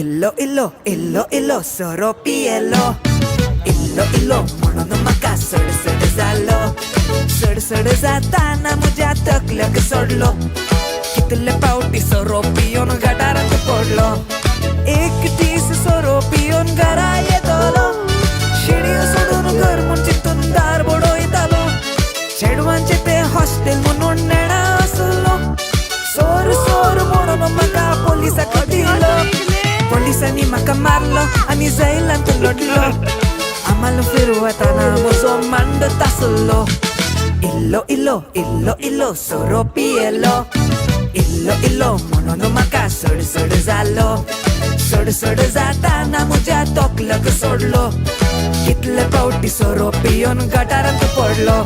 इल्लो इल्लो इल्लो इल्लो सोरो पियेलो इल्लो इल्लो म्हणून म्हाका सडसड जालो सडसड जाताना म्हज्या तकल्याक सोडलो कितले पावटी सोरो पियोन गटारांत पडलो एक दीस सोरो पियोन घरा येतलो शिडयो सोडून घर म्हूण चिंतून दार बडयतालो चेडवांचे ते हॉस्टेल म्हणून नेणा आसलो सोर सोर म्हणून म्हाका पोलिसाक दिलो पोलिसांनी म्हाका मारलो आनी जैलांत लडलो आम्हाला फिरवताना म्हजो मांड तासलो इल्लो इल्लो इल्लो इल्लो सोरो पियेलो इल्लो इल्लो म्हणून म्हाका सडसड जालो सडसड जाताना म्हज्या तकल्याक सोडलो कितले पावटी सोरो पियोन गटारांत पडलो